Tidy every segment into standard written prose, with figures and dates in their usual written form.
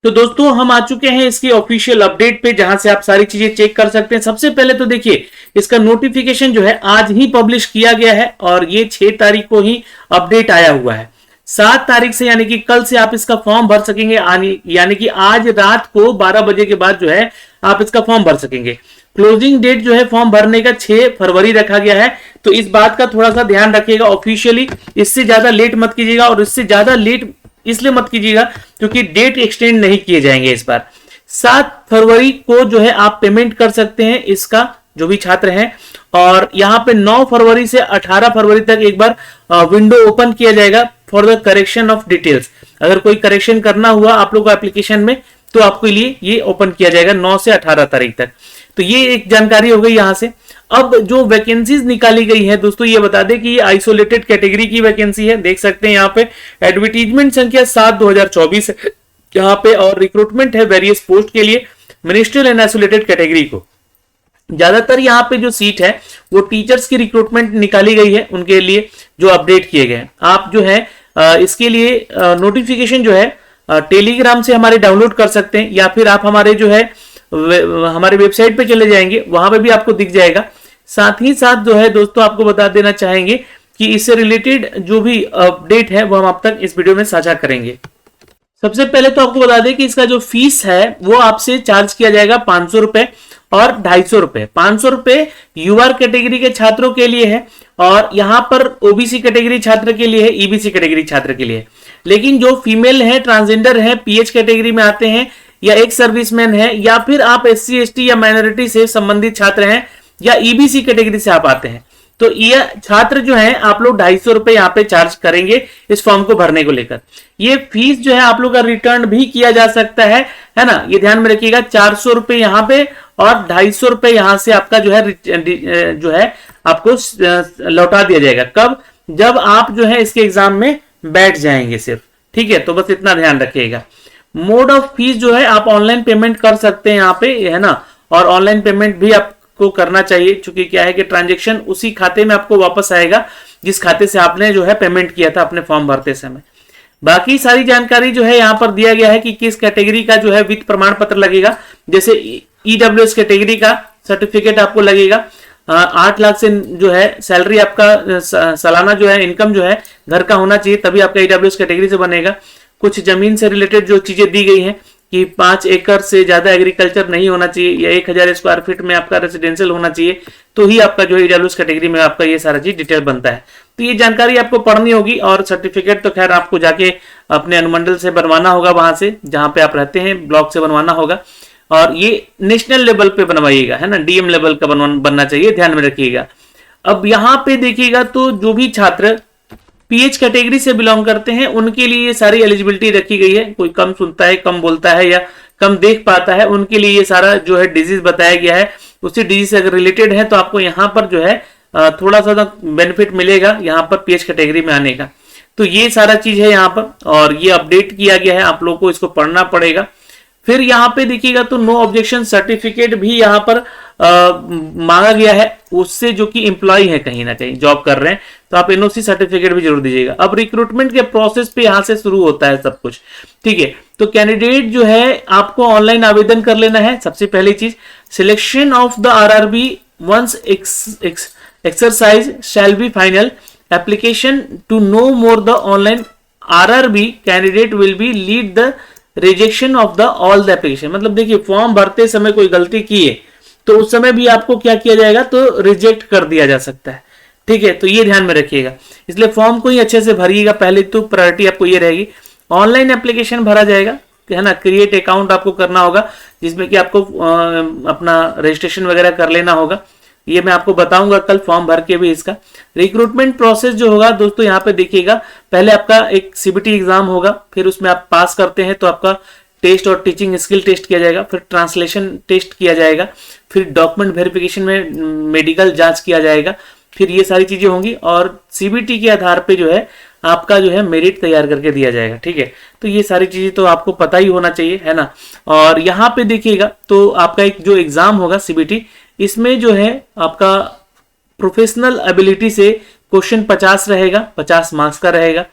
तो दोस्तों हम आ चुके हैं इसकी ऑफिशियल अपडेट पे, जहां से आप सारी चीजें चेक कर सकते हैं। सबसे पहले तो देखिए इसका नोटिफिकेशन जो है आज ही पब्लिश किया गया है और ये 6 तारीख को ही अपडेट आया हुआ है। 7 तारीख से यानी कि कल से आप इसका फॉर्म भर सकेंगे, यानी कि आज रात को 12 बजे के बाद जो है आप इसका फॉर्म भर सकेंगे। क्लोजिंग डेट जो है फॉर्म भरने का 6 फरवरी रखा गया है, तो इस बात का थोड़ा सा ध्यान रखिएगा। ऑफिशियली इससे ज्यादा लेट मत कीजिएगा, और इससे ज्यादा लेट इसलिए मत कीजिएगा क्योंकि डेट एक्सटेंड नहीं किए जाएंगे इस बार। 7 फरवरी को जो है आप पेमेंट कर सकते हैं इसका, जो भी छात्र हैं। और यहां पे 9 फरवरी से 18 फरवरी तक एक बार विंडो ओपन किया जाएगा for the correction of details. अगर कोई करेक्शन करना हुआ आप लोग को एप्लीकेशन में, तो आपके लिए ये ओपन किया जाएगा 9 से 18 तारीख तक। तो ये एक जानकारी हो गई यहां से। अब जो वैकेंसीज निकाली गई है दोस्तों, ये बता दें कि ये आइसोलेटेड कैटेगरी की वैकेंसी है। देख सकते हैं यहाँ पे एडवर्टीजमेंट संख्या 7/2024 है यहाँ पे, और रिक्रूटमेंट है वेरियस पोस्ट के लिए मिनिस्ट्रियल एंड आइसोलेटेड कैटेगरी को। ज्यादातर यहाँ पे जो सीट है वो टीचर्स की रिक्रूटमेंट निकाली गई है, उनके लिए जो अपडेट किए गए हैं। आप जो है इसके लिए नोटिफिकेशन जो है टेलीग्राम से हमारे डाउनलोड कर सकते हैं, या फिर आप हमारे जो है हमारे वेबसाइट पे चले जाएंगे, वहां पे भी आपको दिख जाएगा। साथ ही साथ जो है दोस्तों आपको बता देना चाहेंगे कि इससे रिलेटेड जो भी अपडेट है वो हम आप तक इस वीडियो में साझा करेंगे। सबसे पहले तो आपको बता दें कि इसका जो फीस है वो आपसे चार्ज किया जाएगा 500 रुपए और 250 रुपए। 500 रुपए यूआर कैटेगरी के छात्रों के लिए है, और यहां पर ओबीसी कैटेगरी छात्र के लिए है, ईबीसी कैटेगरी छात्र के लिए है। लेकिन जो फीमेल है, ट्रांसजेंडर है, पीएच कैटेगरी में आते हैं, या एक सर्विसमैन है, या फिर आप एससी एसटी या माइनॉरिटी से संबंधित छात्र हैं, या ईबीसी कैटेगरी से आप आते हैं, तो ये छात्र जो है आप लोग 250 रुपए यहाँ पे चार्ज करेंगे इस फॉर्म को भरने को लेकर। ये फीस जो है आप लोग का रिटर्न भी किया जा सकता है ना, ये ध्यान में रखिएगा। 400 रुपए यहाँ पे और 250 रुपए यहाँ से आपका जो है आपको लौटा दिया जाएगा। कब? जब आप जो है इसके एग्जाम में बैठ जाएंगे सिर्फ, ठीक है। तो बस इतना ध्यान रखिएगा। मोड ऑफ फीस जो है आप ऑनलाइन पेमेंट कर सकते हैं यहाँ पे, है ना, और ऑनलाइन पेमेंट भी आपको करना चाहिए, क्योंकि क्या है कि ट्रांजैक्शन उसी खाते में आपको वापस आएगा जिस खाते से आपने जो है पेमेंट किया था अपने फॉर्म भरते समय। बाकी सारी जानकारी जो है यहाँ पर दिया गया है कि किस कैटेगरी का जो है वित्त प्रमाण पत्र लगेगा। जैसे ईडब्ल्यूएस कैटेगरी का सर्टिफिकेट आपको लगेगा। 8 लाख से जो है सैलरी आपका सालाना जो है इनकम जो है घर का होना चाहिए, तभी आपका ईडब्ल्यूएस कैटेगरी से बनेगा। कुछ जमीन से रिलेटेड जो चीजें दी गई हैं कि 5 एकड़ से ज्यादा एग्रीकल्चर नहीं होना चाहिए, या 1000 स्क्वायर फीट में आपका रेसिडेंशियल होना चाहिए, तो ही आपका जो ईडब्ल्यूएस कैटेगरी में आपका ये सारा चीज डिटेल बनता है। तो ये जानकारी आपको पढ़नी होगी, और सर्टिफिकेट तो खैर आपको जाके अपने अनुमंडल से बनवाना होगा, वहां से जहां पे आप रहते हैं ब्लॉक से बनवाना होगा। और ये नेशनल लेवल पे बनवाइएगा, है ना, डीएम लेवल का बनना चाहिए, ध्यान में रखिएगा। अब यहाँ पे देखिएगा तो जो भी छात्र पीएच कैटेगरी से बिलोंग करते हैं उनके लिए ये सारी एलिजिबिलिटी रखी गई है। कोई कम सुनता है, कम बोलता है, या कम देख पाता है, उनके लिए ये सारा जो है डिजीज बताया गया है। उसी डिजीज से अगर रिलेटेड है तो आपको यहाँ पर जो है थोड़ा सा बेनिफिट मिलेगा यहाँ पर पीएच कैटेगरी में आने का। तो ये सारा चीज है यहाँ पर, और ये अपडेट किया गया है, आप लोगों को इसको पढ़ना पड़ेगा। फिर यहाँ पे देखिएगा तो नो ऑब्जेक्शन सर्टिफिकेट भी यहाँ पर मांगा गया है उससे, जो कि एम्प्लॉय है, कहीं ना कहीं जॉब कर रहे हैं, तो आप एनओसी सर्टिफिकेट भी जरूर दीजिएगा। अब रिक्रूटमेंट के प्रोसेस पे यहाँ से शुरू होता है सब कुछ, ठीक है। तो कैंडिडेट जो है आपको ऑनलाइन आवेदन कर लेना है। सबसे पहली चीज, selection of the RRB once exercise shall be final application to no more the online RRB candidate will be lead the rejection of the all the application. मतलब देखिए फॉर्म भरते समय कोई गलती की है तो उस समय भी आपको क्या किया जाएगा, तो रिजेक्ट कर दिया जा सकता है, ठीक है। तो ये ध्यान में रखिएगा, इसलिए फॉर्म को ही अच्छे से भरिएगा। पहले तो प्रायोरिटी आपको ये रहेगी। ऑनलाइन एप्लीकेशन भरा जाएगा, है ना, क्रिएट अकाउंट आपको करना होगा, जिसमें कि आपको अपना रजिस्ट्रेशन वगैरह कर लेना होगा। ये मैं आपको बताऊंगा कल फॉर्म भर के भी इसका। रिक्रूटमेंट प्रोसेस जो होगा दोस्तों, यहाँ पे देखिएगा, पहले आपका एक सीबीटी एग्जाम होगा, फिर उसमें आप पास करते हैं तो आपका टेस्ट और टीचिंग स्किल टेस्ट किया जाएगा, फिर ट्रांसलेशन टेस्ट किया जाएगा, फिर डॉक्यूमेंट वेरिफिकेशन में मेडिकल जांच किया जाएगा, फिर ये सारी चीजें होंगी, और सीबीटी के आधार पे जो है आपका जो है मेरिट तैयार करके दिया जाएगा, ठीक है। तो ये सारी चीजें तो आपको पता ही होना चाहिए, है ना। और यहाँ पे देखिएगा तो आपका एक जो एग्जाम होगा सीबीटी, इसमें जो है आपका प्रोफेशनल एबिलिटी से क्वेश्चन 50 रहेगा, 50 मार्क्स का रहेगा।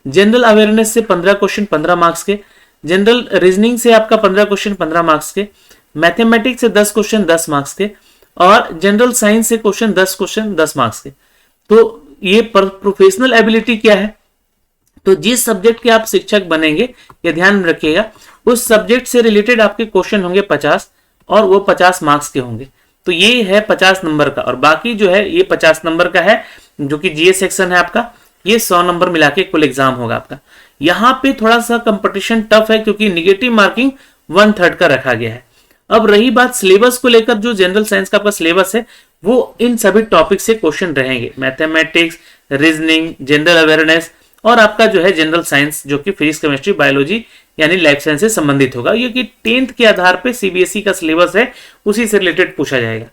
जनरल अवेयरनेस से 15 क्वेश्चन 15 मार्क्स के। जनरल रीजनिंग से आपका 15 क्वेश्चन 15 मार्क्स के, मैथमेटिक्स से 10 क्वेश्चन 10 मार्क्स के, और जनरल साइंस से क्वेश्चन 10 मार्क्स के। तो ये प्रोफेशनल एबिलिटी क्या है, तो जिस सब्जेक्ट के आप शिक्षक बनेंगे, ये ध्यान में रखिएगा, उस सब्जेक्ट से रिलेटेड आपके क्वेश्चन होंगे 50 और वो 50 मार्क्स के होंगे। तो ये है 50 नंबर का, और बाकी जो है ये 50 नंबर का है जो कि जीएस सेक्शन है आपका, ये 100 नंबर मिला के कुल एग्जाम होगा आपका। यहाँ पे थोड़ा सा कंपटीशन टफ है क्योंकि निगेटिव मार्किंग 1/3 का रखा गया है। अब रही बात सिलेबस को लेकर, जो जनरल साइंस का आपका सिलेबस है वो इन सभी टॉपिक से क्वेश्चन रहेंगे, मैथमेटिक्स, रीजनिंग, जनरल अवेयरनेस और आपका जो है जनरल साइंस जो कि फिजिक्स, केमिस्ट्री, बायोलॉजी यानी लाइफ साइंस से संबंधित होगा। ये कि 10th के आधार पे सीबीएसई का सिलेबस है, उसी से रिलेटेड पूछा जाएगा।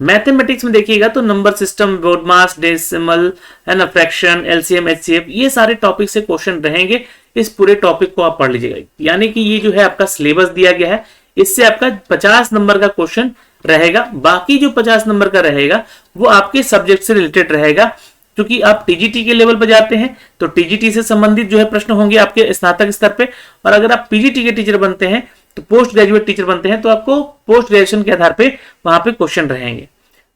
मैथमेटिक्स में देखिएगा तो नंबर सिस्टम, ब्रॉडमास, डेसिमल है ना, फ्रैक्शन, एलसीएम, एचसीएफ, ये सारे टॉपिक से क्वेश्चन रहेंगे। इस पूरे टॉपिक को आप पढ़ लीजिएगा, यानी कि ये जो है आपका सिलेबस दिया गया है, इससे आपका 50 नंबर का क्वेश्चन रहेगा। बाकी जो 50 नंबर का रहेगा वो आपके सब्जेक्ट से रिलेटेड रहेगा, क्योंकि आप टीजीटी के लेवल पर जाते हैं तो टीजीटी से संबंधित जो है प्रश्न होंगे आपके स्नातक स्तर पे, और अगर आप पीजीटी के टीचर बनते हैं तो पोस्ट ग्रेजुएट टीचर बनते हैं तो आपको पोस्ट ग्रेजुएशन के आधार पे वहां पे क्वेश्चन रहेंगे।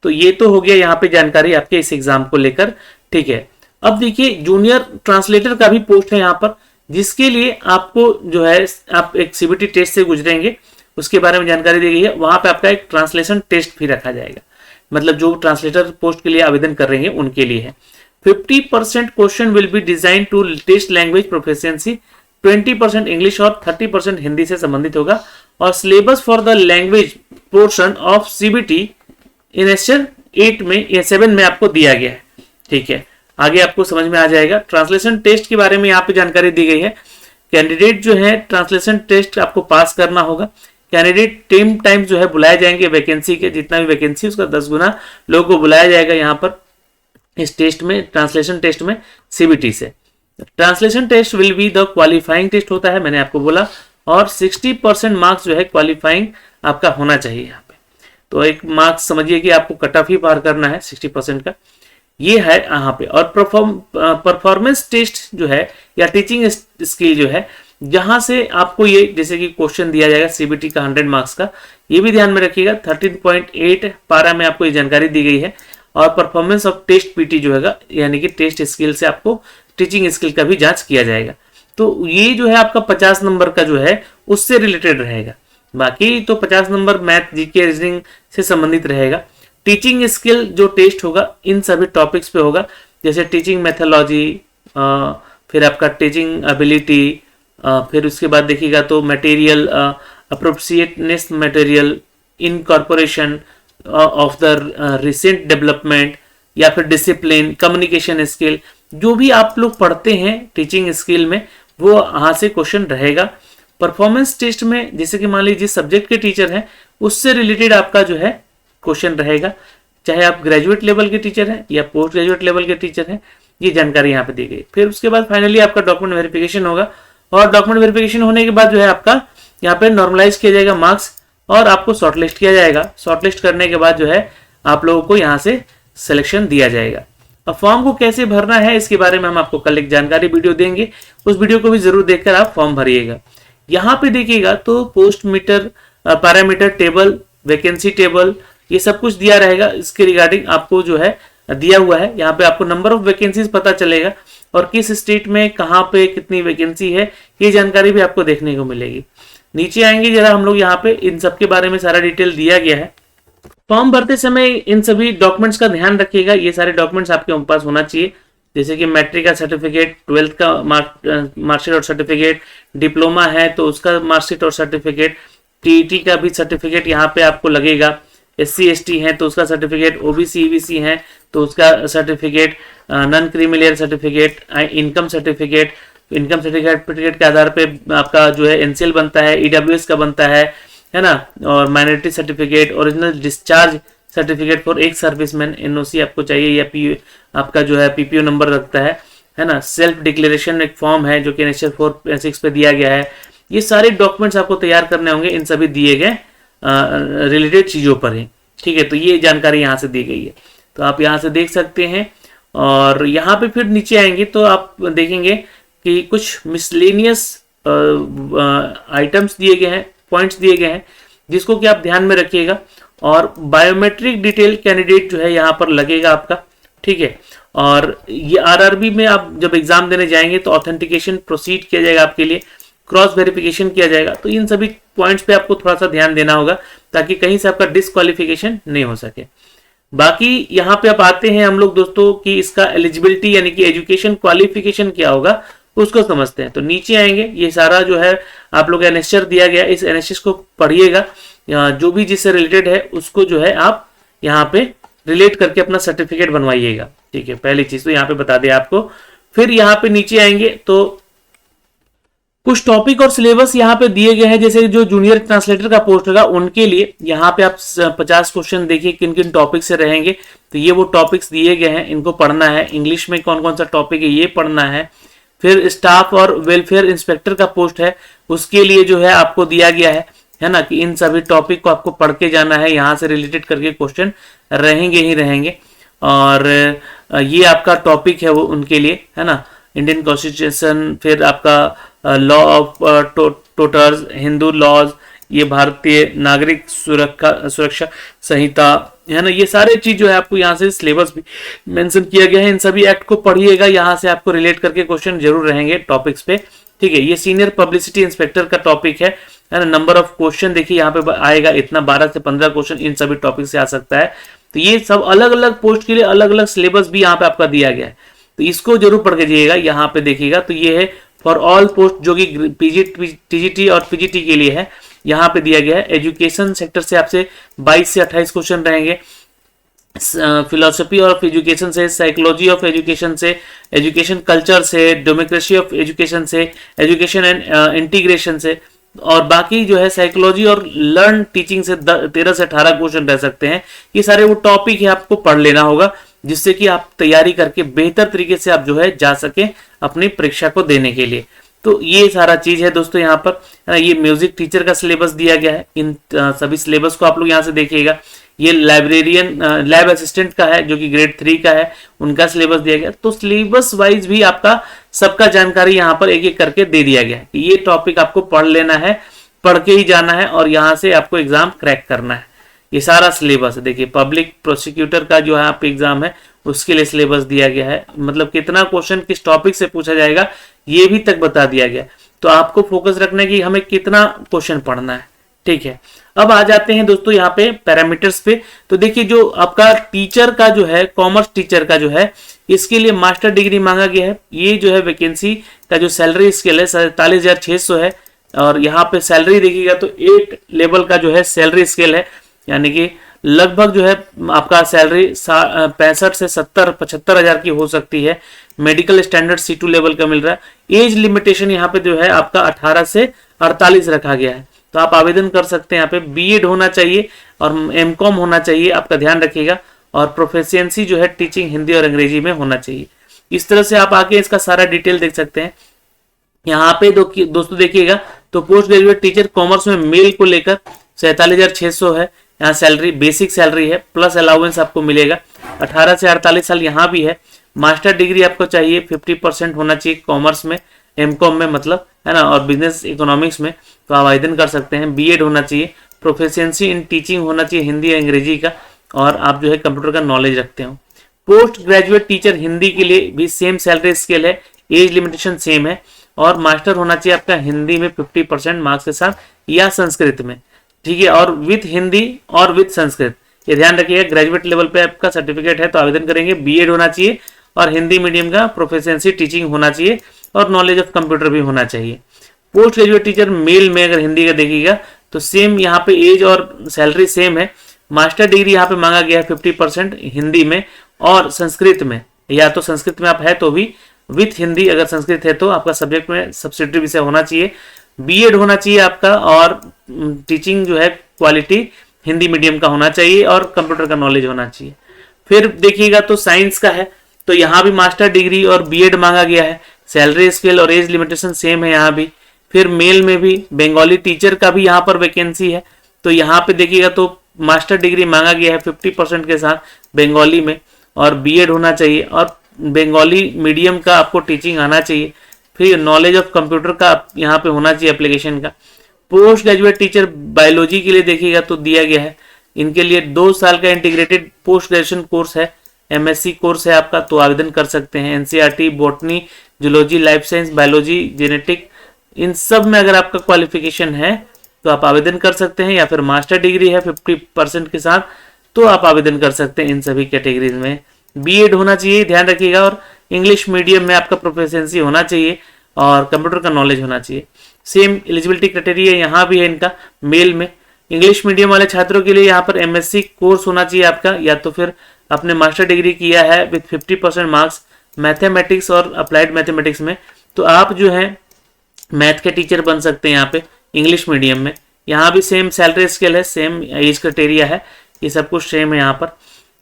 तो ये तो हो गया यहाँ पे जानकारी आपके इस एग्जाम को लेकर, ठीक है। अब देखिए जूनियर ट्रांसलेटर का भी पोस्ट है यहाँ पर, जिसके लिए आपको जो है आप एक सीबीटी टेस्ट से गुजरेंगे, उसके बारे में जानकारी दी गई है। वहां पे आपका एक ट्रांसलेशन टेस्ट भी रखा जाएगा, मतलब जो ट्रांसलेटर पोस्ट के लिए आवेदन कर रहे हैं उनके लिए है। 50% question will be design to test language proficiency, 20% English और 30% हिंदी से संबंधित होगा। और syllabus for the language portion of CBT in a session 8 में या 7 में आपको दिया गया है, ठीक है। आगे आपको समझ में आ जाएगा। ट्रांसलेशन टेस्ट के बारे में यहाँ पे जानकारी दी गई है। कैंडिडेट जो है ट्रांसलेशन टेस्ट आपको पास करना होगा। कैंडिडेट टीम टाइम जो है बुलाए जाएंगे, वैकेंसी के जितना भी वैकेंसी उसका 10 गुना लोगों को बुलाया जाएगा यहाँ पर इस टेस्ट में, ट्रांसलेशन टेस्ट में सीबीटी से। Translation test will be the qualifying test होता है, मैंने आपको बोला, और 60% मार्क्स जो है क्वालिफाइंग आपका होना चाहिए यहाँ पे। तो एक मार्क्स समझिए कि आपको कट ऑफ ही पार करना है 60% का, ये है यहाँ पे। और परफॉर्मेंस टेस्ट जो है या टीचिंग स्किल जो है, जहां से आपको ये जैसे कि क्वेश्चन दिया जाएगा सीबीटी का 100 मार्क्स का, ये भी ध्यान में रखिएगा। 13.8 पारा में आपको ये जानकारी दी गई है। और परफॉर्मेंस ऑफ टेस्ट पीटी जो है यानी कि टेस्ट स्किल से आपको टीचिंग स्किल का भी जांच किया जाएगा। तो ये जो है आपका 50 नंबर का जो है उससे रिलेटेड रहेगा। बाकी तो 50 नंबर मैथ, जीके, रीजनिंग से संबंधित रहेगा। टीचिंग स्किल जो टेस्ट होगा इन सभी टॉपिक्स पे होगा, जैसे टीचिंग मेथोलॉजी, फिर आपका टीचिंग एबिलिटी, फिर उसके बाद देखिएगा तो material appropriateness, material incorporation of the recent development, या फिर डिसिप्लिन, कम्युनिकेशन स्किल, जो भी आप लोग पढ़ते हैं टीचिंग स्किल में वो यहाँ से क्वेश्चन रहेगा। परफॉर्मेंस टेस्ट में जैसे कि मान लीजिए जिस सब्जेक्ट के टीचर हैं उससे रिलेटेड आपका जो है क्वेश्चन रहेगा, चाहे आप ग्रेजुएट लेवल के टीचर हैं या पोस्ट ग्रेजुएट लेवल के टीचर हैं, ये जानकारी यहाँ पे दी गई। फिर उसके बाद फाइनली आपका डॉक्यूमेंट वेरिफिकेशन होगा, और डॉक्यूमेंट वेरिफिकेशन होने के बाद जो है आपका यहाँ पे नॉर्मलाइज किया जाएगा मार्क्स और आपको शॉर्टलिस्ट किया जाएगा। शॉर्टलिस्ट करने के बाद जो है आप लोगों को यहाँ से सिलेक्शन दिया जाएगा। अब फॉर्म को कैसे भरना है इसके बारे में हम आपको कल एक जानकारी वीडियो देंगे, उस वीडियो को भी जरूर देखकर आप फॉर्म भरिएगा। यहाँ पे देखिएगा तो post meter, parameter table, vacancy table, ये सब कुछ दिया रहेगा। इसके रिगार्डिंग आपको जो है दिया हुआ है, यहाँ पे आपको नंबर ऑफ वैकेंसीज पता चलेगा और किस स्टेट में कहाँ पे कितनी वैकेंसी है, ये जानकारी भी आपको देखने को मिलेगी। नीचे आएंगे जरा हम लोग, यहाँ पे इन सब के बारे में सारा डिटेल दिया गया है। फॉर्म भरते समय इन सभी डॉक्यूमेंट्स का ध्यान रखिएगा, ये सारे डॉक्यूमेंट्स आपके पास होना चाहिए, जैसे कि मैट्रिक का सर्टिफिकेट, 12th का मार्कशीट और सर्टिफिकेट, डिप्लोमा है तो उसका मार्कशीट और सर्टिफिकेट, टीईटी का भी सर्टिफिकेट यहाँ पे आपको लगेगा, SC ST है तो उसका सर्टिफिकेट, OBC EBC है तो उसका certificate, non creamy layer certificate, income certificate, income certificate के आधार पे आपका जो है NCL बनता है, EWS का बनता है ना, और minority certificate, original discharge certificate for एक सर्विसमैन, NOC आपको चाहिए, या आपका जो है PPO नंबर रखता है ना। सेल्फ डिक्लेरेशन एक फॉर्म है जो कि NHS 4/6 पे दिया गया है। ये सारे डॉक्यूमेंट्स आपको तैयार करने होंगे, इन सभी दिए गए रिलेटेड चीजों पर है, ठीक है। तो ये जानकारी यहाँ से दी गई है, तो आप यहाँ से देख सकते हैं। और यहाँ पे फिर नीचे आएंगे तो आप देखेंगे कि कुछ मिसलेनियस आइटम्स दिए गए हैं, पॉइंट्स दिए गए हैं, जिसको कि आप ध्यान में रखिएगा। और बायोमेट्रिक डिटेल कैंडिडेट जो है यहाँ पर लगेगा आपका, ठीक है। और ये आरआरबी में आप जब एग्जाम देने जाएंगे तो ऑथेंटिकेशन प्रोसीड किया जाएगा आपके लिए, क्रॉस वेरिफिकेशन किया जाएगा। तो इन सभी पॉइंट्स पे आपको थोड़ा सा ध्यान देना होगा ताकि कहीं से आपका डिस्क्वालिफिकेशन नहीं हो सके। बाकी यहाँ पे आप आते हैं हम लोग दोस्तों कि इसका एलिजिबिलिटी यानी कि एजुकेशन क्वालिफिकेशन क्या होगा उसको समझते हैं। तो नीचे आएंगे, ये सारा जो है आप लोग एनएसएस दिया गया, इस एनएसएस को पढ़िएगा, जो भी जिससे रिलेटेड है उसको जो है आप यहाँ पे रिलेट करके अपना सर्टिफिकेट बनवाइएगा, ठीक है। पहली चीज तो यहाँ पे बता दिया आपको। फिर यहाँ पे नीचे आएंगे तो कुछ टॉपिक और सिलेबस यहाँ पे दिए गए हैं, जैसे जो जूनियर ट्रांसलेटर का पोस्ट होगा उनके लिए यहाँ पे आप 50 क्वेश्चन देखिए किन किन टॉपिक से रहेंगे। तो ये वो टॉपिक्स दिए गए हैं, इनको पढ़ना है। इंग्लिश में कौन कौन सा टॉपिक है ये पढ़ना है। फिर स्टाफ और वेलफेयर इंस्पेक्टर का पोस्ट है, उसके लिए जो है आपको दिया गया है ना, कि इन सभी टॉपिक को आपको पढ़ के जाना है, यहाँ से रिलेटेड करके क्वेश्चन रहेंगे ही रहेंगे। और ये आपका टॉपिक है वो उनके लिए, है ना, इंडियन कॉन्स्टिट्यूशन, फिर आपका लॉ ऑफ टोटर्स, हिंदू लॉज, ये भारतीय नागरिक सुरक्षा संहिता, है ना, ये सारे चीज जो है आपको यहाँ से सिलेबस भी मेंशन किया गया है। इन सभी एक्ट को पढ़िएगा, यहाँ से आपको रिलेट करके क्वेश्चन जरूर रहेंगे टॉपिक्स पे, ठीक है। ये सीनियर पब्लिसिटी इंस्पेक्टर का टॉपिक है ना। नंबर ऑफ क्वेश्चन देखिए यहाँ पे आएगा इतना, 12 से 15 क्वेश्चन इन सभी टॉपिक से आ सकता है। तो ये सब अलग अलग पोस्ट के लिए अलग अलग सिलेबस भी यहाँ पे आपका दिया गया है, तो इसको जरूर पढ़ के जाइएगा। यहाँ पे देखिएगा तो ये है फॉर ऑल पोस्ट जो कि टीजीटी और पीजीटी के लिए है, यहाँ पे दिया गया है। एजुकेशन सेक्टर से आपसे 22 से 28 क्वेश्चन रहेंगे। फिलोसफी ऑफ एजुकेशन से, साइकोलॉजी ऑफ एजुकेशन से, एजुकेशन कल्चर से, डेमोक्रेसी ऑफ एजुकेशन से, एजुकेशन एंड इंटीग्रेशन से, और बाकी जो है साइकोलॉजी और लर्न टीचिंग से 13 से 18 क्वेश्चन रह सकते हैं। ये सारे वो टॉपिक है, आपको पढ़ लेना होगा, जिससे कि आप तैयारी करके बेहतर तरीके से आप जो है जा सके अपनी परीक्षा को देने के लिए। तो ये सारा चीज है दोस्तों। यहाँ पर ये म्यूजिक टीचर का सिलेबस दिया गया है, इन सभी सिलेबस को आप लोग यहाँ से देखिएगा। ये लाइब्रेरियन लैब असिस्टेंट का है जो कि ग्रेड 3 का है, उनका सिलेबस दिया गया। तो सिलेबस वाइज भी आपका सबका जानकारी यहाँ पर एक एक करके दे दिया गया है कि ये टॉपिक आपको पढ़ लेना है, पढ़ के ही जाना है और यहाँ से आपको एग्जाम क्रैक करना है। ये सारा सिलेबस है। देखिए पब्लिक प्रोसिक्यूटर का जो है आप एग्जाम है उसके लिए सिलेबस दिया गया है, मतलब कितना क्वेश्चन किस टॉपिक से पूछा जाएगा ये भी तक बता दिया गया। तो आपको फोकस रखना है कि हमें कितना क्वेश्चन पढ़ना है, ठीक है। अब आ जाते हैं दोस्तों यहाँ पे पैरामीटर्स पे। तो देखिए जो आपका टीचर का जो है, कॉमर्स टीचर का जो है, इसके लिए मास्टर डिग्री मांगा गया है। ये जो है वैकेंसी का जो सैलरी स्केल है 47,600 है। और यहाँ पे सैलरी देखिएगा तो 8 लेवल का जो है सैलरी स्केल है, यानी कि लगभग जो है आपका सैलरी 65 से 75 हजार की हो सकती है। मेडिकल स्टैंडर्ड C2 लेवल का मिल रहा है। एज लिमिटेशन यहाँ पे जो है आपका 18 से 48 रखा गया है। तो आप आवेदन कर सकते हैं। यहाँ पे बीएड होना चाहिए और एमकॉम होना चाहिए, आपका ध्यान रखिएगा। और प्रोफिशिएंसी जो है टीचिंग हिंदी और अंग्रेजी में होना चाहिए। इस तरह से आप आके इसका सारा डिटेल देख सकते हैं। यहाँ पे दोस्तों देखिएगा तो पोस्ट ग्रेजुएट टीचर कॉमर्स में मेल को लेकर 47,600 है। यहाँ सैलरी बेसिक सैलरी है, प्लस अलाउंस आपको मिलेगा। 18 से 48 साल यहाँ भी है। मास्टर डिग्री आपको चाहिए 50% होना चाहिए कॉमर्स में, एमकॉम में मतलब, है ना, और बिजनेस इकोनॉमिक्स में। तो आप आवेदन कर सकते हैं। बीएड होना चाहिए, प्रोफिशिएंसी इन टीचिंग होना चाहिए हिंदी अंग्रेजी का, और आप जो है कंप्यूटर का नॉलेज रखते हो। पोस्ट ग्रेजुएट टीचर हिंदी के लिए भी सेम सैलरी स्केल है, एज लिमिटेशन सेम है, और मास्टर होना चाहिए आपका हिंदी में 50% मार्क्स के साथ या संस्कृत में, ठीक है, और विथ हिंदी और विथ संस्कृत। ये ध्यान रखिएगा। ग्रेजुएट लेवल पे आपका सर्टिफिकेट है तो आवेदन करेंगे। बीएड होना चाहिए और हिंदी मीडियम का प्रोफिशिएंसी टीचिंग होना चाहिए और नॉलेज ऑफ कंप्यूटर भी होना चाहिए। पोस्ट ग्रेजुएट टीचर मेल में अगर हिंदी का देखिएगा तो सेम यहाँ पे एज और सैलरी सेम है। मास्टर डिग्री यहाँ पे मांगा गया है 50% हिंदी में और संस्कृत में, या तो संस्कृत में आप है तो भी विथ हिंदी, अगर संस्कृत है तो आपका सब्जेक्ट में सब्सिडियरी विषय होना चाहिए। बीएड होना चाहिए आपका, और टीचिंग जो है क्वालिटी हिंदी मीडियम का होना चाहिए और कंप्यूटर का नॉलेज होना चाहिए। फिर देखिएगा तो साइंस का है तो यहाँ भी मास्टर डिग्री और बीएड मांगा गया है। सैलरी स्केल और एज लिमिटेशन सेम है यहाँ भी। फिर मेल में भी बंगाली टीचर का भी यहाँ पर वैकेंसी है। तो यहाँ पे देखिएगा तो मास्टर डिग्री मांगा गया है 50% के साथ बंगाली में, और बीएड होना चाहिए और बंगाली मीडियम का आपको टीचिंग आना चाहिए। फिर नॉलेज ऑफ कंप्यूटर का यहाँ पे होना चाहिए एप्लीकेशन का। पोस्ट ग्रेजुएट टीचर बायोलॉजी के लिए देखिएगा तो दिया गया है, इनके लिए 2 साल का इंटीग्रेटेड पोस्ट ग्रेजुएशन कोर्स है, एमएससी कोर्स है आपका, तो आवेदन कर सकते हैं। NCERT, botany, zoology, life science, biology, genetic, इन सब में अगर आपका क्वालिफिकेशन है तो आप आवेदन कर सकते हैं, या फिर मास्टर डिग्री है 50% के साथ तो आप आवेदन कर सकते हैं इन सभी कैटेगरीज में। बीएड होना चाहिए, ध्यान रखिएगा, और इंग्लिश मीडियम में आपका प्रोफिशिएंसी होना चाहिए और कंप्यूटर का नॉलेज होना चाहिए। सेम एलिजिबिलिटी क्राइटेरिया यहाँ भी है इनका, मेल में इंग्लिश मीडियम वाले छात्रों के लिए यहाँ पर एमएससी कोर्स होना चाहिए आपका, या तो फिर आपने मास्टर डिग्री किया है विथ 50% मार्क्स मैथमेटिक्स और अप्लाइड मैथमेटिक्स में, तो आप जो है मैथ के टीचर बन सकते हैं यहाँ पे इंग्लिश मीडियम में। यहाँ भी सेम सैलरी स्केल है, सेम एज क्राइटेरिया है, ये सब कुछ सेम है यहाँ पर,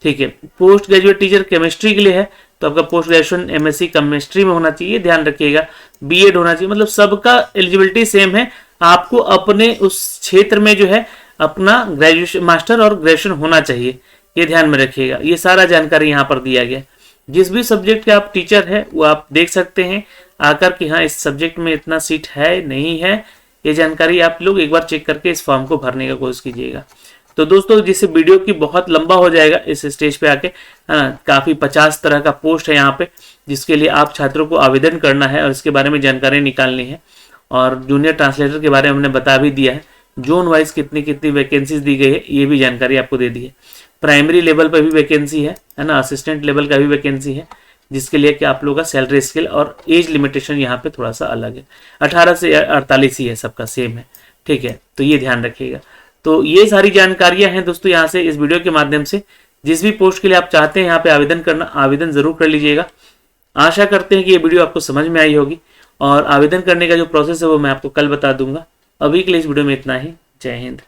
ठीक है। पोस्ट ग्रेजुएट टीचर केमिस्ट्री के लिए है तो आपका पोस्ट ग्रेजुएशन एमएससी केमिस्ट्री में होना चाहिए, ध्यान रखिएगा। बीएड होना चाहिए, मतलब सबका एलिजिबिलिटी सेम है, आपको अपने उस क्षेत्र में जो है अपना ग्रेजुएशन, मास्टर और ग्रेजुएशन होना चाहिए, ये ध्यान में रखिएगा। ये सारा जानकारी यहाँ पर दिया गया। जिस भी सब्जेक्ट के आप टीचर है वो आप देख सकते हैं आकर कि हाँ इस सब्जेक्ट में इतना सीट है नहीं है, ये जानकारी आप लोग एक बार चेक करके इस फॉर्म को भरने का कोशिश कीजिएगा। तो दोस्तों जिससे वीडियो की बहुत लंबा हो जाएगा इस स्टेज पे आके, काफी 50 तरह का पोस्ट है यहाँ पे जिसके लिए आप छात्रों को आवेदन करना है और इसके बारे में जानकारी निकालनी है। और जूनियर ट्रांसलेटर के बारे में हमने बता भी दिया है, जोन वाइज कितनी कितनी वैकेंसीज दी गई है ये भी जानकारी आपको दे दी है। प्राइमरी लेवल पर भी वैकेंसी है ना, असिस्टेंट लेवल का भी वैकेंसी है, जिसके लिए कि आप लोगों का सैलरी स्केल और एज लिमिटेशन यहाँ पे थोड़ा सा अलग है, 18 से 48 ही है, सबका सेम है, ठीक है। तो ये ध्यान रखिएगा। तो ये सारी जानकारियां हैं दोस्तों यहाँ से इस वीडियो के माध्यम से। जिस भी पोस्ट के लिए आप चाहते हैं यहाँ पे आवेदन करना, आवेदन जरूर कर लीजिएगा। आशा करते हैं कि ये वीडियो आपको समझ में आई होगी, और आवेदन करने का जो प्रोसेस है वो मैं आपको कल बता दूंगा। अभी के लिए इस वीडियो में इतना ही। जय हिंद।